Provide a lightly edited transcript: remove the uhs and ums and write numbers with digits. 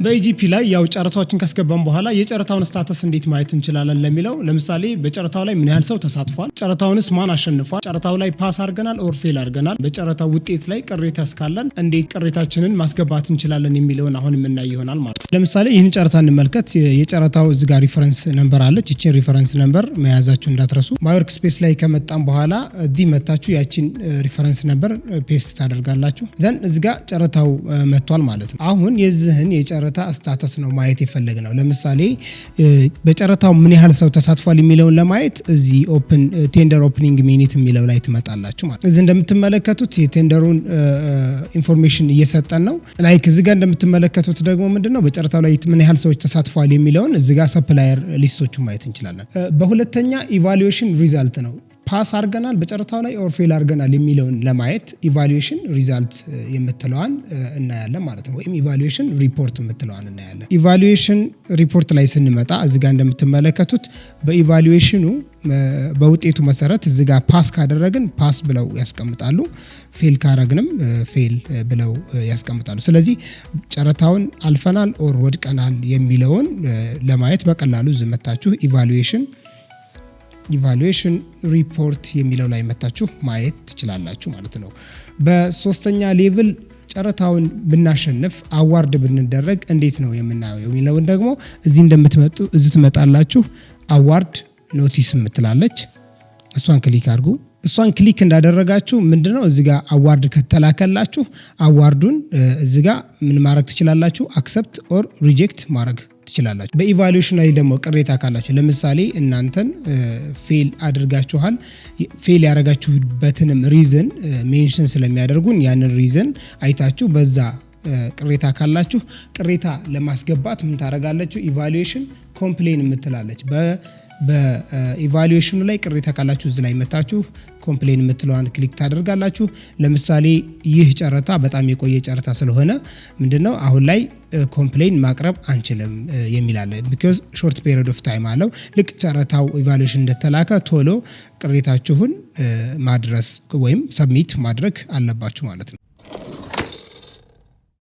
በኢጂፒ ላይ ያው ጨረታዎችን ካስገባን በኋላ የጨረታውን ስታተስ እንዴት ማየት እንችላለን ለሚለው ለምሳሌ በጨረታው ላይ ምን ያህል ሰው ተሳትፏል፣ ጨረታውንስ ማን አሸንፏል፣ ጨረታው ላይ ፓስ አድርገናል ኦር ፌል አድርገናል፣ በጨረታው ውጤት ላይ ቅሬታ እስካለን እንዴት ቅሬታችንን ማስገባት እንችላለን የሚለውን አሁን የምናይ ይሆናል ማለት ነው። ለምሳሌ ይህን ጨረታ እንመልከት። የጨረታው እዚህ ጋር ሪፈረንስ ነምበር አለች። እቺን ሪፈረንስ ነምበር መያዛችሁ እንዳትረሱ። ማይወርክ ስፔስ ላይ ከመጣም በኋላ እዚህ መታችሁ ያቺን ሪፈረንስ ነምበር ፔስት ታደርጋላችሁ። ዘን እዚህ ጋር ጨረታው መጥቷል ማለት ነው። አሁን የዚህን የጨረታ ስታተስ ነው ማየት የፈለግነው። ለምሳሌ በጨረታው ምን ያህል ሰው ተሳትፏል የሚለውን ለማየት እዚህ ኦፕን ቴንደር ኦፕኒንግ ሚኒት የሚለው ላይ ትመጣላችሁ ማለት። እዚህ እንደምትመለከቱት የቴንደሩን ኢንፎርሜሽን እየሰጠን ነው። ላይክ እዚህ ጋር እንደምትመለከቱት ደግሞ ምንድነው በጨረታው ላይ ምን ያህል ሰዎች ተሳትፏል የሚለውን እዚህ ጋር ሰፕላየር ሊስቶቹን ማየት እንችላለን። በሁለተኛ ኢቫሉዌሽን ሪዛልት ነው። ፓስ አድርገናል በጨረታው ላይ ኦር ፌል አድርገናል የሚለውን ለማየት ኢቫሉዌሽን ሪዛልት የምትለዋን እናያለን ማለት ነው። ወይም ኢቫሉዌሽን ሪፖርት የምትለዋን እናያለን። ኢቫሉዌሽን ሪፖርት ላይ ስንመጣ እዚህ ጋር እንደምትመለከቱት በኢቫሉዌሽኑ በውጤቱ መሰረት እዚህ ጋር ፓስ ካደረግን ፓስ ብለው ያስቀምጣሉ፣ ፌል ካደረግንም ፌል ብለው ያስቀምጣሉ። ስለዚህ ጨረታውን አልፈናል ኦር ወድቀናል የሚለውን ለማየት በቀላሉ ዝመታችሁ ኢቫሉዌሽን ሪፖርት የሚለው ላይ መታችሁ ማየት ትችላላችሁ ማለት ነው። በሶስተኛ ሌቭል ጨረታውን ብናሸንፍ አዋርድ ብንደረግ እንዴት ነው የምናየው የሚለውን ደግሞ እዚህ እንደምትመጡ እዚህ ትመጣላችሁ። አዋርድ ኖቲስ የምትላለች እሷን ክሊክ አድርጉ። እሷን ክሊክ እንዳደረጋችሁ ምንድነው እዚህ ጋር አዋርድ ከተላከላችሁ አዋርዱን እዚህ ጋር ምን ማድረግ ትችላላችሁ? አክሰፕት ኦር ሪጀክት ማድረግ ትችላላችሁ። በኢቫሉዌሽን ላይ ደግሞ ቅሬታ ካላችሁ ለምሳሌ እናንተን ፌል አድርጋችኋል፣ ፌል ያደረጋችሁበትንም ሪዝን ሜንሽን ስለሚያደርጉን ያንን ሪዝን አይታችሁ በዛ ቅሬታ ካላችሁ ቅሬታ ለማስገባት ምን ታደርጋላችሁ? ኢቫሉዌሽን ኮምፕሌን የምትላለች በኢቫሉዌሽኑ ላይ ቅሬታ ካላችሁ እዚህ ላይ መታችሁ ኮምፕሌን የምትለዋን ክሊክ ታደርጋላችሁ። ለምሳሌ ይህ ጨረታ በጣም የቆየ ጨረታ ስለሆነ ምንድነው አሁን ላይ ኮምፕሌን ማቅረብ አንችልም የሚላለ ቢኮዝ ሾርት ፔሪድ ኦፍ ታይም አለው። ልክ ጨረታው ኢቫሉዌሽን እንደተላከ ቶሎ ቅሬታችሁን ማድረስ ወይም ሰብሚት ማድረግ አለባችሁ ማለት ነው።